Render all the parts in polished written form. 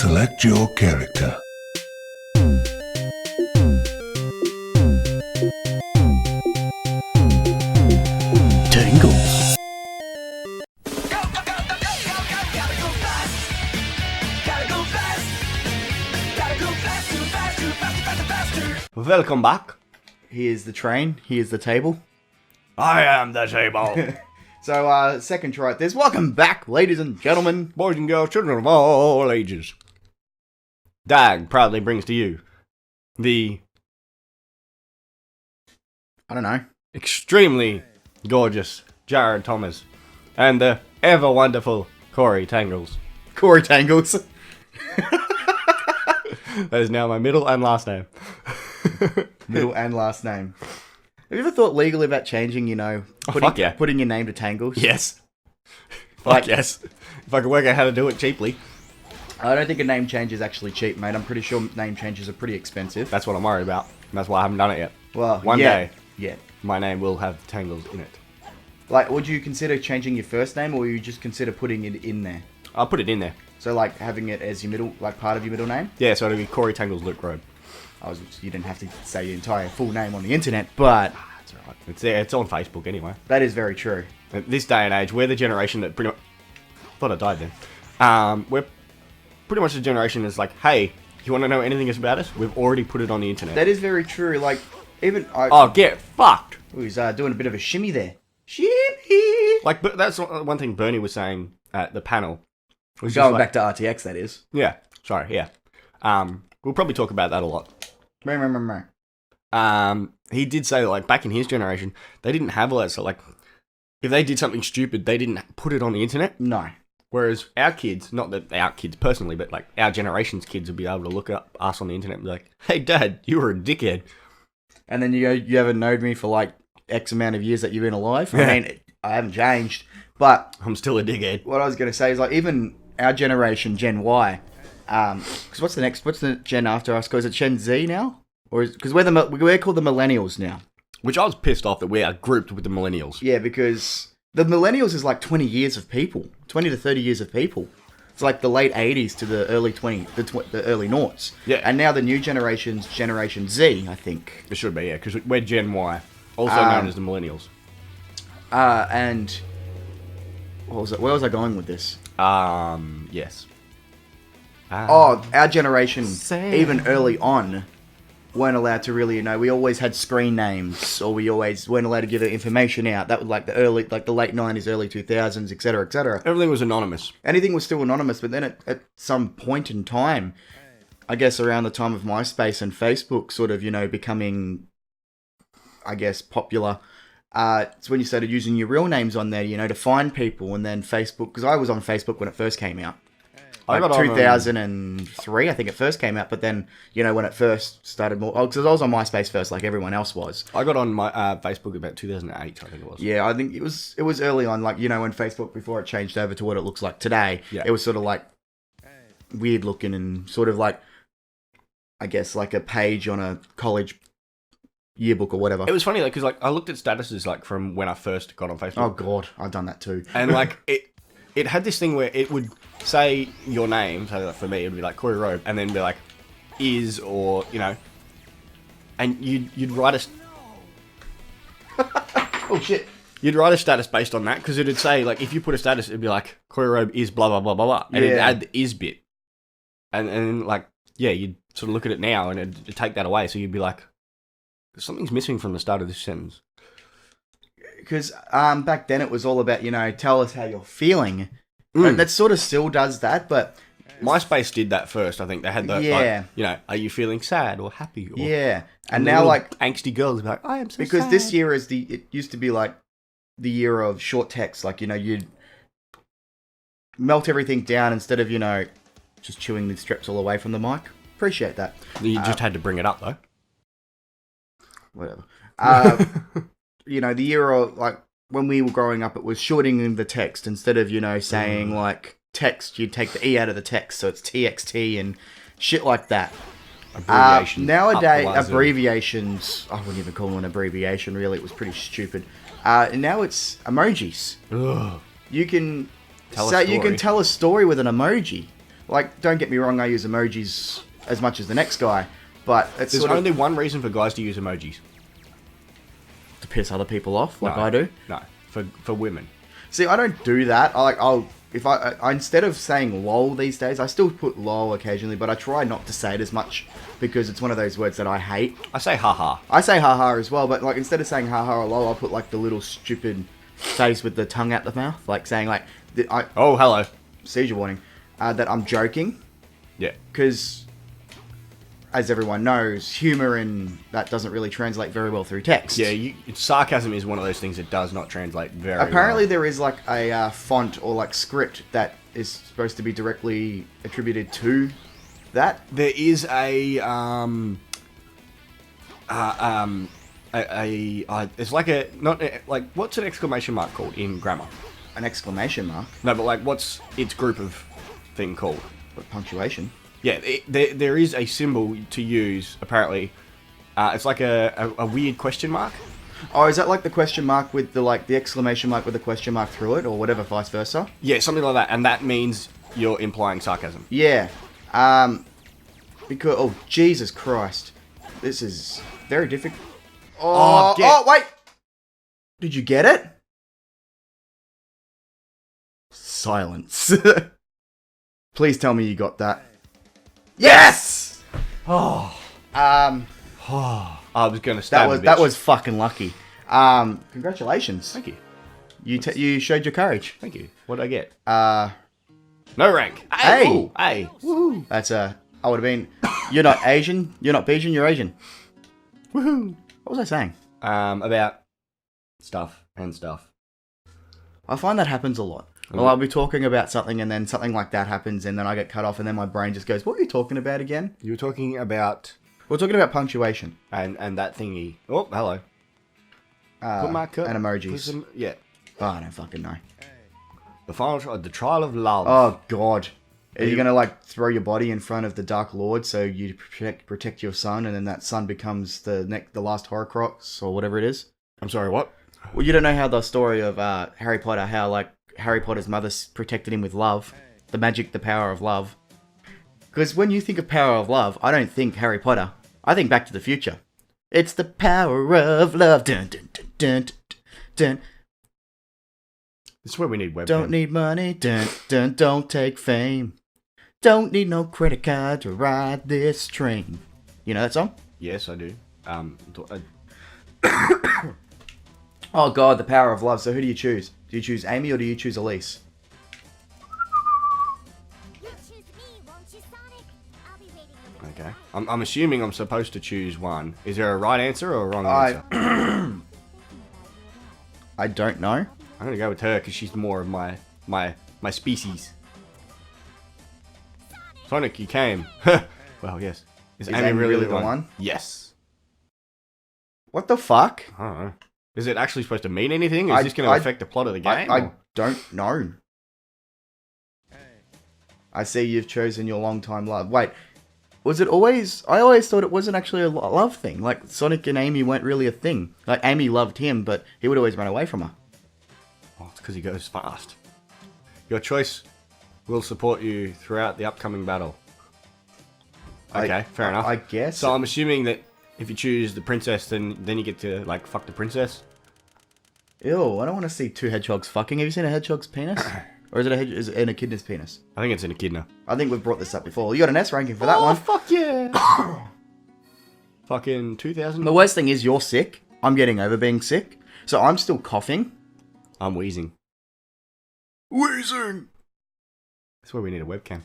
Select your character. Tingles. Welcome back. Here's the train. Here's the table. I am the table. So, second try at this. Welcome back, ladies and gentlemen. Boys and girls, children of all ages. Dag proudly brings to you the I don't know. extremely gorgeous Jared Thomas and the ever wonderful Corey Tangles. Corey Tangles. That is now my middle and last name. Middle and last name. Have you ever thought legally about changing, fuck yeah. putting your name to Tangles? Yes. Like- Fuck yes. If I could work out how to do it cheaply. I don't think a name change is actually cheap, mate. I'm pretty sure name changes are pretty expensive. That's what I'm worried about. That's why I haven't done it yet. Well, One yeah. day, Yeah. my name will have Tangles in it. Like, would you consider changing your first name, or would you just consider putting it in there? I'll put it in there. So, like, having it as your middle, like, part of your middle name? Yeah, so it'll be Corey Tangles Luke Road. You didn't have to say your entire full name on the internet, but That's alright. It's there. It's on Facebook anyway. that is very true. At this day and age, we're the generation that pretty much... thought I died then. We're pretty much the generation that's like, hey, you want to know anything about us? We've already put it on the internet. That is very true. Like, even Oh, get fucked! he's doing a bit of a shimmy there. Shimmy. Like, but that's one thing Bernie was saying at the panel. Was Going just like- back to RTX, that is. Yeah, sorry, yeah. We'll probably talk about that a lot. He did say, like, back in his generation, they didn't have all that, so, like, if they did something stupid, they didn't put it on the internet. No. Whereas our kids, not that our kids personally, but, like, our generation's kids would be able to look up us on the internet and be like, hey, Dad, you were a dickhead. And then you go, you haven't known me for like X amount of years that you've been alive. I mean, I haven't changed. But I'm still a dickhead. what I was going to say is, like, even our generation, Gen Y, because what's the gen after us? Because it's Gen Z now? Or because we're called the Millennials now. Which I was pissed off that we are grouped with the Millennials. Yeah, because the Millennials is like 20 years of people. 20 to 30 years of people. It's like the late 80s to the early the early noughts. Yeah. And now the new generation's Generation Z, I think. It should be, yeah, because we're Gen Y, also known as the Millennials. And what was it? Where was I going with this? Yes. Oh, our generation, Sam. even early on, weren't allowed to really, we always had screen names, or we always weren't allowed to give information out. That was like the late 90s, early 2000s, etc., etc. Everything was anonymous. Anything was still anonymous, but then at some point in time, I guess around the time of MySpace and Facebook sort of, becoming, I guess, popular, it's when you started using your real names on there, to find people, and then Facebook, because I was on Facebook when it first came out. I Like got on, 2003, I think it first came out, but then, when it first started more... Oh, because I was on MySpace first, like everyone else was. I got on my Facebook about 2008, I think it was. Yeah, I think it was early on, like, when Facebook, before it changed over to what it looks like today, Yeah. it was sort of, like, weird looking and sort of, like, I guess, like a page on a college yearbook or whatever. It was funny, because I looked at statuses, like, from when I first got on Facebook. Oh, God, I've done that too. And, like, it had this thing where it would say your name, so like for me, it would be like Corey Robe, and then be like, is, or, and you'd write Oh, shit. You'd write a status based on that, because it'd say, like, if you put a status, it'd be like, Corey Robe is blah, blah, blah, blah, blah. And it'd Yeah. add the is bit. And, like, yeah, you'd sort of look at it now, and it'd take that away, so you'd be like, something's missing from the start of this sentence. Because back then it was all about, tell us how you're feeling. Mm. That sort of still does that, but... MySpace did that first, I think. They had the, Yeah. like, are you feeling sad or happy? Or, Yeah. And the now, little like... angsty girls be like, I am so Because sad. this year it used to be like the year of short text. Like, you'd melt everything down instead of, just chewing the strips all away from the mic. Appreciate that. You just had to bring it up, though. Whatever. The year of, like, when we were growing up, it was shortening the text instead of, saying, like, text, you'd take the E out of the text. So it's TXT and shit like that. Abbreviations. Nowadays, Upwazoo. abbreviations, I wouldn't even call them an abbreviation, really. It was pretty stupid. And now it's emojis. Ugh. You can Tell a you can story. tell a story with an emoji. Like, don't get me wrong, I use emojis as much as the next guy, but it's There's sort of only one reason for guys to use emojis. to piss other people off, like No. I do. No, for women. See, I don't do that. I instead of saying lol these days, I still put lol occasionally, but I try not to say it as much because it's one of those words that I hate. I say haha. I say haha as well, but like instead of saying haha or lol, I'll put like the little stupid face with the tongue out the mouth, like saying like, Oh, hello. seizure warning, that I'm joking, Yeah. because as everyone knows, humor and that doesn't really translate very well through text. Yeah, sarcasm is one of those things that does not translate very Apparently well. there is like a font or like script that is supposed to be directly attributed to that. There is it's like like, what's an exclamation mark called in grammar? An exclamation mark. No, but like, what's its group of thing called? But punctuation. Yeah, there is a symbol to use, apparently. It's like a weird question mark. Oh, is that like the question mark with the exclamation mark with the question mark through it, or whatever, vice versa? Yeah, something like that, and that means you're implying sarcasm. Yeah. Because, oh, Jesus Christ. This is very difficult. Oh, wait! Did you get it? Silence. Please tell me you got that. Yes! Oh, Um, I was gonna stab a bitch. that was fucking lucky. Congratulations. Thank you. You showed your courage. Thank you. What did I get? No rank. Hey! Ooh, hey! Woohoo! That's I would have been. You're not Asian. You're not Bijan. You're Asian. Woohoo! What was I saying? About stuff and stuff. I find that happens a lot. Well, I'll be talking about something and then something like that happens and then I get cut off and then my brain just goes, what are you talking about again? You were talking about... We're talking about punctuation. And that thingy. Oh, hello. Put my and emojis. Yeah. Oh, I don't fucking know. The final trial, the trial of love. Oh, God. Are you going to, like, throw your body in front of the Dark Lord so you protect your son and then that son becomes the last Horcrux or whatever it is? I'm sorry, what? Well, you don't know how the story of Harry Potter, how, like, Harry Potter's mother protected him with love. The power of love. Because when you think of power of love, I don't think Harry Potter. I think Back to the Future. It's the power of love. Dun, dun, dun, dun, dun, dun. This is where we need webcam. Don't need money. Dun, dun, don't take fame. Don't need no credit card to ride this train. You know that song? Yes, I do. Oh God, the power of love. So who do you choose? Do you choose Amy or do you choose Elise? Okay. I'm assuming I'm supposed to choose one. Is there a right answer or a wrong answer? I don't know. I'm gonna go with her because she's more of my species. Sonic, you came. Well, yes. Is Amy really the one? Yes. What the fuck? I don't know. Is it actually supposed to mean anything? Is this going to affect the plot of the game? I don't know. I see you've chosen your long-time love. Wait, was it always... I always thought it wasn't actually a love thing. Like, Sonic and Amy weren't really a thing. Like, Amy loved him, but he would always run away from her. Oh, it's because he goes fast. Your choice will support you throughout the upcoming battle. Okay, fair enough. I guess. So I'm assuming that if you choose the princess, then you get to, like, fuck the princess? Ew, I don't want to see two hedgehogs fucking. Have you seen a hedgehog's penis? Or is it is it an echidna's penis? I think it's an echidna. I think we've brought this up before. You got an S ranking for that one. Oh, fuck yeah! Fucking 2,000. The worst thing is you're sick. I'm getting over being sick. So I'm still coughing. I'm wheezing. Wheezing! That's where we need a webcam.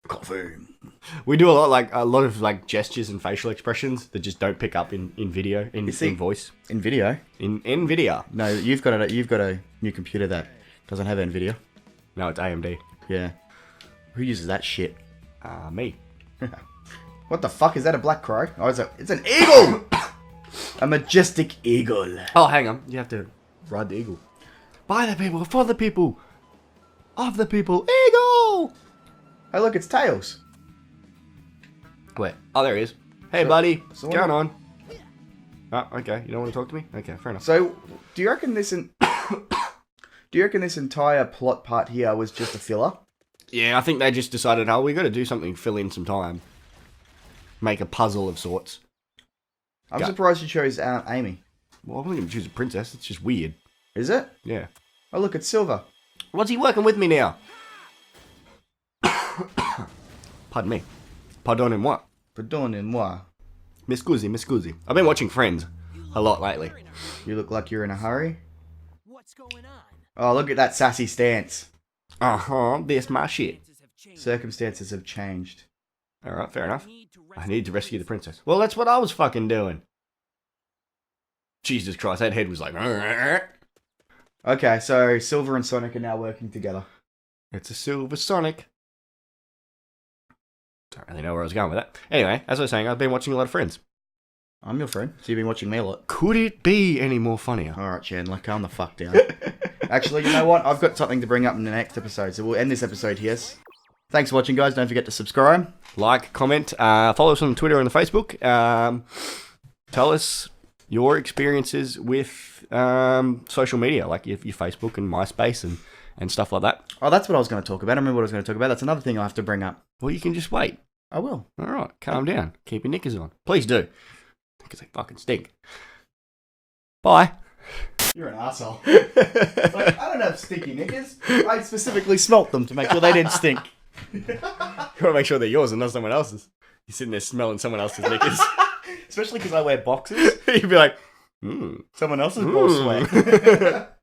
Coughing. We do a lot of gestures and facial expressions that just don't pick up in video, in voice. In video? In NVIDIA. No, you've got a new computer that doesn't have NVIDIA. No, it's AMD. Yeah. Who uses that shit? Me. What the fuck? Is that a black crow? Oh, it's an eagle! A majestic eagle. Oh, hang on. You have to ride the eagle. By the people, for the people, of the people, eagle! Hey, look, it's Tails. Where? Oh, there he is. Hey, buddy. What's so going on? Oh, okay. You don't want to talk to me? Okay, fair enough. So, do you reckon this entire plot part here was just a filler? Yeah, I think they just decided, oh, we got to do something, fill in some time. Make a puzzle of sorts. I'm surprised you chose Amy. Well, I'm not going to choose a princess. It's just weird. Is it? Yeah. Oh, look, it's Silver. What's he working with me now? Pardon me. Pardonnez-moi. Pardonnez-moi. Miss Guzzi. I've been watching Friends a lot lately. You look like you're in a hurry. What's going on? Oh, look at that sassy stance. Uh-huh, this my shit. Circumstances have changed. Alright, fair enough. I need to rescue the princess. Well, that's what I was fucking doing. Jesus Christ, that head was like... Okay, so Silver and Sonic are now working together. It's a Silver Sonic. Don't really know where I was going with that. Anyway, as I was saying, I've been watching a lot of Friends. I'm your friend, so you've been watching me a lot. Could it be any more funnier? Alright, Chandler, calm the fuck down. Actually, you know what? I've got something to bring up in the next episode, so we'll end this episode here. Thanks for watching, guys. Don't forget to subscribe. Like, comment, follow us on Twitter and the Facebook. Tell us your experiences with social media, like your Facebook and MySpace and stuff like that. Oh, that's what I was going to talk about. I remember what I was going to talk about. That's another thing I'll have to bring up. Well, you can just wait. I will. All right, calm down. Keep your knickers on. Please do. Because they fucking stink. Bye. You're an asshole. Like, I don't have stinky knickers. I specifically smelt them to make sure they didn't stink. You want to make sure they're yours and not someone else's. You're sitting there smelling someone else's knickers. Especially because I wear boxers. You'd be like, Someone else's ball sweat.